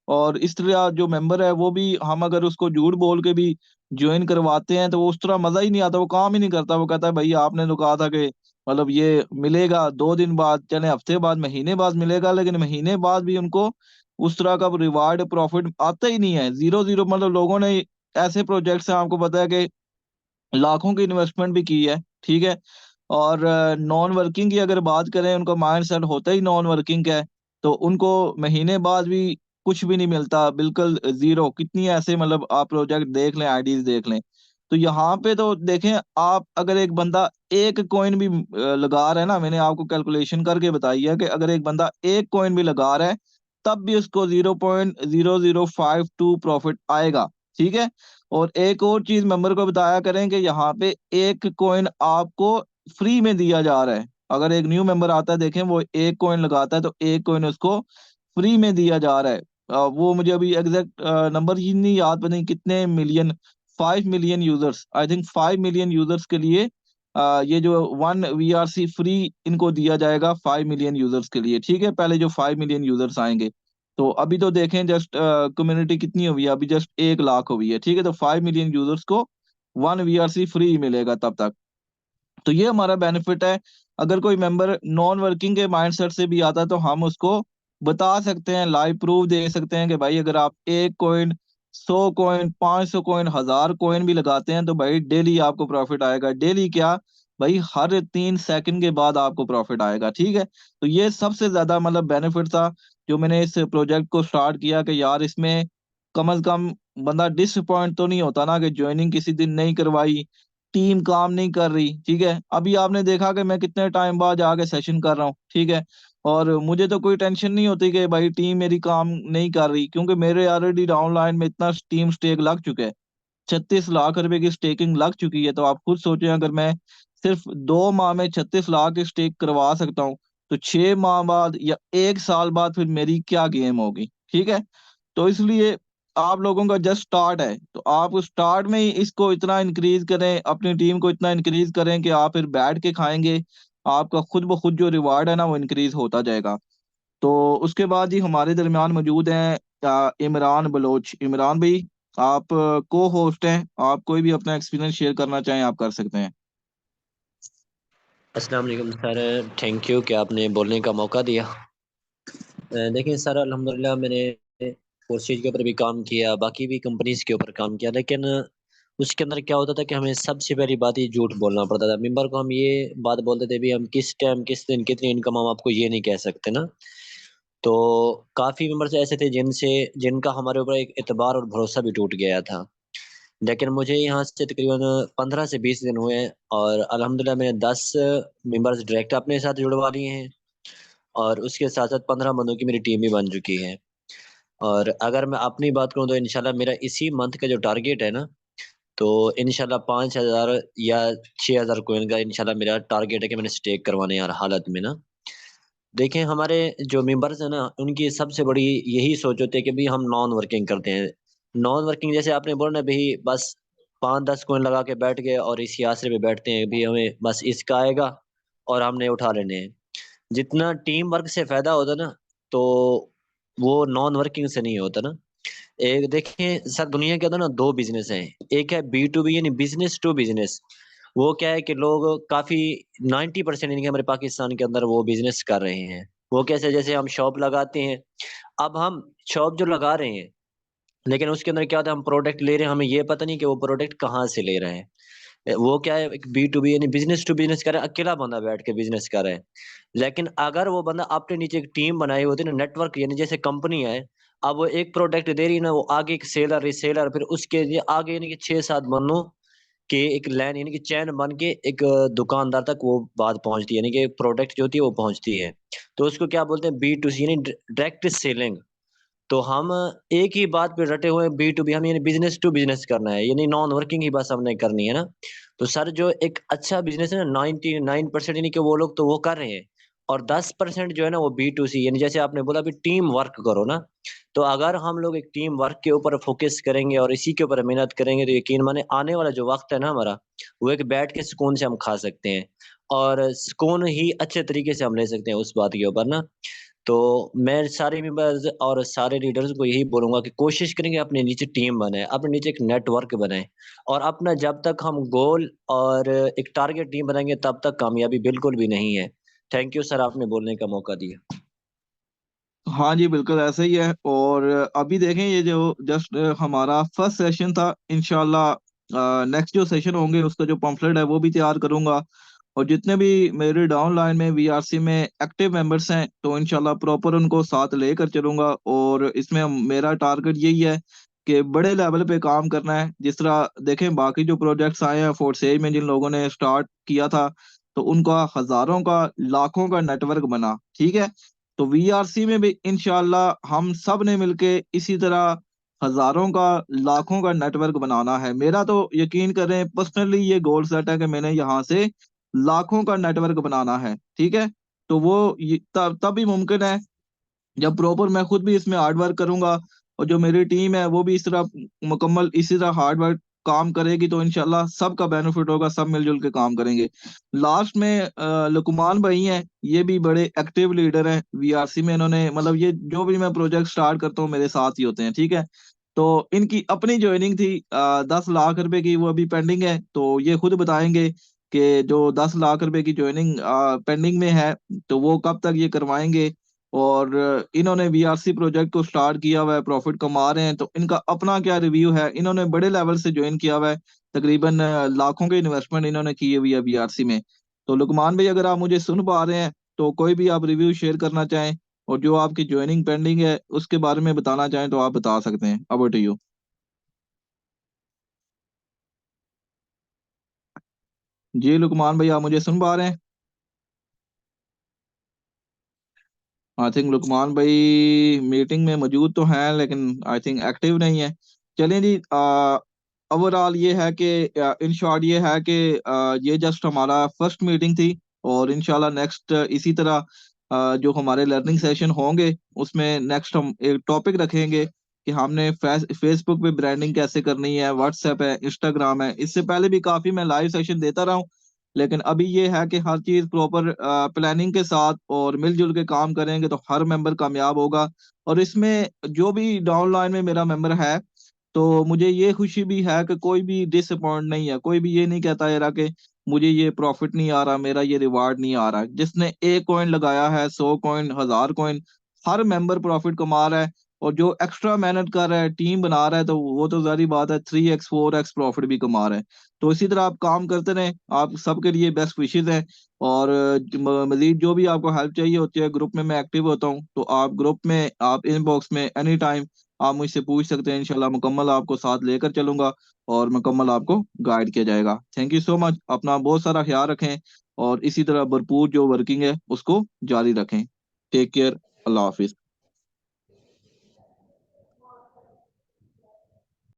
और इस तरह जो मेंबर है वो भी, हम अगर उसको झूठ बोल के भी ज्वाइन करवाते हैं तो वो उस तरह मजा ही नहीं आता, वो काम ही नहीं करता, वो कहता है भाई आपने तो कहा था कि मतलब ये मिलेगा 2 दिन बाद, चले हफ्ते बाद, महीने बाद मिलेगा, लेकिन महीने बाद भी उनको उस तरह का रिवार्ड प्रॉफिट आता ही नहीं है, जीरो जीरो। मतलब लोगों ने ऐसे प्रोजेक्ट्स हैं, आपको पता है कि लाखों की इन्वेस्टमेंट भी की है। ठीक है, और नॉन वर्किंग की अगर बात करें, उनका माइंड सेट होता ही नॉन वर्किंग का है, तो उनको महीने बाद भी कुछ भी नहीं मिलता, बिल्कुल जीरो। कितनी ऐसे मतलब आप प्रोजेक्ट देख लें, आईडीज देख लें। तो यहाँ पे तो देखें आप, अगर एक बंदा एक कॉइन भी लगा रहा है ना, मैंने आपको कैलकुलेशन करके बताई है कि अगर एक बंदा एक कॉइन भी लगा रहा है तब भी उसको 0.0052 प्रॉफिट आएगा। ठीक है, और एक और चीज मेंबर को बताया करें कि यहाँ पे एक कॉइन आपको फ्री में दिया जा रहा है। अगर एक न्यू मेंबर आता है, देखें वो एक कॉइन लगाता है तो एक कॉइन उसको फ्री में दिया जा रहा है। वो मुझे अभी एग्जैक्ट नंबर ही नहीं याद, पता नहीं कितने million, 5 million users, I think 5 million users के लिए ये जो 1 वीआरसी फ्री इनको दिया जाएगा 5 मिलियन यूजर्स के लिए। ठीक है, पहले जो 5 मिलियन यूजर्स आएंगे, तो अभी तो देखें जस्ट कम्युनिटी कितनी हुई है, अभी जस्ट 1 लाख हुई है। ठीक है, तो 5 मिलियन यूजर्स को 1 वीआरसी फ्री मिलेगा तब तक। तो ये हमारा बेनिफिट है। अगर कोई मेंबर नॉन वर्किंग के माइंडसेट से भी आता है तो हम उसको बता सकते हैं, लाइव प्रूफ दे सकते हैं कि भाई अगर आप एक कॉइन, 100 कॉइन, 500 कॉइन, 1000 कॉइन भी लगाते हैं तो भाई डेली आपको प्रॉफिट आएगा। डेली क्या भाई, हर 3 सेकंड के बाद आपको प्रॉफिट आएगा। ठीक है, तो ये सबसे ज्यादा मतलब बेनिफिट था जो मैंने इस प्रोजेक्ट को स्टार्ट किया कि यार इसमें कम से कम बंदा डिसअपॉइंट तो नहीं होता ना कि ज्वाइनिंग किसी दिन नहीं करवाई, टीम काम नहीं कर रही। ठीक है, अभी आपने देखा कि मैं कितने टाइम बाद जाके सेशन कर रहा हूँ। ठीक है, और मुझे तो कोई टेंशन नहीं होती कि भाई टीम मेरी काम नहीं कर रही, क्योंकि मेरे ऑलरेडी डाउनलाइन में इतना टीम स्टेक लग चुका है, 36 लाख रुपए की स्टेकिंग लग चुकी है। तो आप खुद सोचें, अगर मैं सिर्फ 2 माह में 36 लाख की स्टेक करवा सकता हूँ, तो 6 माह बाद या 1 साल बाद फिर मेरी क्या गेम होगी। ठीक है, तो इसलिए आप लोगों का जस्ट स्टार्ट है, तो आप स्टार्ट में ही इसको इतना इंक्रीज करें, अपनी टीम को इतना इंक्रीज करें कि आप फिर बैठ के खाएंगे, आपका खुद ब खुद जो रिवार्ड है ना वो इंक्रीज होता जाएगा। तो उसके बाद ही हमारे दरमियान मौजूद हैं इमरान बलोच। इमरान भाई, आप को होस्ट हैं, आप कोई भी अपना एक्सपीरियंस शेयर करना चाहें आप कर सकते हैं। अस्सलाम वालेकुम सर। थैंक यू कि आपने बोलने का मौका दिया। देखिए सर, अल्हम्दुलिल्लाह मैंने कोर्सेज के ऊपर भी काम किया, बाकी भी कंपनीज के ऊपर काम किया, लेकिन उसके अंदर क्या होता था कि हमें सबसे पहली बात ही झूठ बोलना पड़ता था। मेंबर को हम ये बात बोलते थे भी हम किस टाइम किस दिन कितनी इनकम, हम आपको ये नहीं कह सकते ना। तो काफ़ी मेंबर्स ऐसे थे जिनका हमारे ऊपर एक एतबार और भरोसा भी टूट गया था। लेकिन मुझे यहाँ से तकरीबन 15 से 20 दिन हुए हैं और अल्हम्दुलिल्लाह मैंने 10 मेंबर्स डायरेक्ट अपने साथ जुड़वा लिए हैं और उसके साथ-साथ 15 बंदों की मेरी टीम भी बन चुकी है। और अगर मैं अपनी बात करूँ तो इंशाल्लाह मेरा इसी मंथ का जो टारगेट है ना, तो इंशाल्लाह 5,000 या 6,000 कॉइन का इंशाल्लाह मेरा टारगेट है कि मैंने स्टेक करवाने हैं हर हालत में ना। देखें, हमारे जो मेंबर्स हैं ना, उनकी सबसे बड़ी यही सोच होती है कि भई हम नॉन वर्किंग करते हैं। नॉन वर्किंग जैसे आपने बोला ना भई, बस 5-10 कॉइन लगा के बैठ गए और इसी आसरे पे बैठते हैं, भई हमें बस इसका आएगा और हमने उठा लेने हैं। जितना टीम वर्क से फ़ायदा होता है ना, तो वो नॉन वर्किंग से नहीं होता ना। एक देखें सर, दुनिया के अंदर ना 2 बिज़नेस हैं। एक है बी टू बी यानी बिज़नेस टू बिज़नेस। वो क्या है कि लोग काफ़ी 90% इनके हमारे पाकिस्तान के अंदर वो बिज़नेस कर रहे हैं। वो कैसे? जैसे हम शॉप लगाते हैं, अब हम शॉप जो लगा रहे हैं, लेकिन उसके अंदर क्या होता है, हम प्रोडक्ट ले रहे हैं, हमें ये पता नहीं कि वो प्रोडक्ट कहाँ से ले रहे हैं। वो क्या है, एक बी टू बी यानी बिज़नेस टू बिज़नेस कर रहा है, अकेला बंदा बैठ के बिज़नेस कर रहा है। लेकिन अगर वो बंदा अपने नीचे एक टीम बनाई होती है ना, नेटवर्क यानी जैसे कंपनी है, अब वो एक प्रोडक्ट दे रही है ना, वो आगे एक सेलर, रीसेलर, फिर उसके लिए आगे यानी कि 6-7 बंदों के एक लाइन यानी कि चैन बन के एक दुकानदार तक वो बात पहुँचती है, यानी कि प्रोडक्ट जो होती है वो पहुँचती है। तो उसको क्या बोलते हैं, बी टू सी यानी डायरेक्ट सेलिंग। तो हम एक ही बात पे रटे हुए हैं, बी टू बी, हम यानी बिज़नेस टू बिज़नेस करना है, यानी नॉन वर्किंग ही बस हमने करनी है ना। तो सर, जो एक अच्छा बिज़नेस है ना, 99% यानी कि वो लोग तो वो कर रहे हैं और 10% जो है ना वो बी टू सी, यानी जैसे आपने बोला अभी टीम वर्क करो ना। तो अगर हम लोग एक टीम वर्क के ऊपर फ़ोकस करेंगे और इसी के ऊपर मेहनत करेंगे, तो यकीन मानिए आने वाला जो वक़्त है ना हमारा, वो एक बैठ के सुकून से हम खा सकते हैं और सुकून ही अच्छे तरीके से हम ले सकते हैं उस बात के ऊपर ना। तो मैं सारे मेंबर्स और सारे लीडर्स को यही बोलूँगा कि कोशिश करें कि अपने नीचे टीम बनाएँ, अपने नीचे एक नेटवर्क बनाएँ और अपना जब तक हम गोल और एक टारगेट नहीं बनाएँगे तब तक कामयाबी बिल्कुल भी नहीं है। थैंक यू सर, आपने बोलने का मौका दिया। हाँ जी, बिल्कुल ऐसा ही है। और अभी देखें, ये जो जस्ट हमारा फर्स्ट सेशन था, इंशाल्लाह नेक्स्ट जो सेशन होंगे उसका जो पम्फलेट है वो भी तैयार करूंगा। और जितने भी मेरे डाउन लाइन में वीआरसी में एक्टिव मेंबर्स हैं, तो इंशाल्लाह प्रॉपर उनको साथ लेकर चलूंगा। और इसमें मेरा टारगेट यही है कि बड़े लेवल पे काम करना है। जिस तरह देखें, बाकी जो प्रोजेक्ट्स आए हैं फोर्सेज में, जिन लोगों ने स्टार्ट किया था, तो उनका हजारों का लाखों का नेटवर्क बना, ठीक है। तो वीआरसी में भी इंशाल्लाह हम सब ने मिलके इसी तरह हजारों का लाखों का नेटवर्क बनाना है। मेरा तो यकीन करें, पर्सनली ये गोल सेट है कि मैंने यहाँ से लाखों का नेटवर्क बनाना है, ठीक है। तो वो तभी मुमकिन है जब प्रॉपर मैं खुद भी इसमें हार्ड वर्क करूंगा और जो मेरी टीम है वो भी इस तरह मुकम्मल इसी तरह हार्ड वर्क काम करेगी, तो इंशाल्लाह सबका बेनिफिट होगा, सब मिलजुल के काम करेंगे। लास्ट में लुकमान भाई हैं, ये भी बड़े एक्टिव लीडर हैं वीआरसी में। इन्होंने मतलब ये जो भी मैं प्रोजेक्ट स्टार्ट करता हूँ मेरे साथ ही होते हैं, ठीक है। तो इनकी अपनी ज्वाइनिंग थी 10 लाख रुपए की, वो अभी पेंडिंग है। तो ये खुद बताएंगे कि जो 10 लाख रुपए की ज्वाइनिंग पेंडिंग में है, तो वो कब तक ये करवाएंगे। और इन्होंने वीआरसी प्रोजेक्ट को स्टार्ट किया हुआ है, प्रॉफिट कमा रहे हैं, तो इनका अपना क्या रिव्यू है। इन्होंने बड़े लेवल से ज्वाइन किया हुआ है, तकरीबन लाखों के इन्वेस्टमेंट इन्होंने की हुई है वीआरसी में। तो लुकमान भाई, अगर आप मुझे सुन पा रहे हैं तो कोई भी आप रिव्यू शेयर करना चाहें और जो आपकी ज्वाइनिंग पेंडिंग है उसके बारे में बताना चाहें तो आप बता सकते हैं। अब टू यू। जी लुकमान भाई, आप मुझे सुन पा रहे हैं? आई थिंक लुकमान भाई मीटिंग में मौजूद तो हैं, लेकिन आई थिंक एक्टिव नहीं है। चलें जी, ओवरऑल ये है कि इन शॉर्ट ये है कि ये जस्ट हमारा फर्स्ट मीटिंग थी। और इंशाल्लाह नेक्स्ट इसी तरह जो हमारे लर्निंग सेशन होंगे उसमें नेक्स्ट हम एक टॉपिक रखेंगे कि हमने फेसबुक पे ब्रांडिंग कैसे करनी है, व्हाट्सएप है, इंस्टाग्राम है। इससे पहले भी काफी मैं लाइव सेशन देता रहा हूँ, लेकिन अभी ये है कि हर चीज प्रॉपर प्लानिंग के साथ और मिलजुल के काम करेंगे तो हर मेंबर कामयाब होगा। और इसमें जो भी डाउनलाइन में मेरा मेंबर है, तो मुझे ये खुशी भी है कि कोई भी डिसअपॉइंट नहीं है, कोई भी ये नहीं कहता यार कि मुझे ये प्रॉफिट नहीं आ रहा, मेरा ये रिवार्ड नहीं आ रहा। जिसने 1 कॉइन लगाया है, 100 कॉइन, 1000 कॉइन, हर मेंबर प्रॉफिट कमा रहा है। और जो एक्स्ट्रा मेहनत कर रहा है, टीम बना रहा है, तो वो तो जारी बात है 3x 4x प्रॉफिट भी कमा रहे हैं। तो इसी तरह आप काम करते रहें, आप सबके लिए बेस्ट विशेज हैं। और मजीद जो भी आपको हेल्प चाहिए होती है, ग्रुप में मैं एक्टिव होता हूँ, तो आप ग्रुप में, आप इनबॉक्स में एनी टाइम आप मुझसे पूछ सकते हैं। इंशाल्लाह मुकम्मल आपको साथ लेकर चलूंगा और मुकम्मल आपको गाइड किया जाएगा। थैंक यू सो मच, अपना बहुत सारा ख्याल रखें और इसी तरह भरपूर जो वर्किंग है उसको जारी रखें। टेक केयर, अल्लाह हाफिज।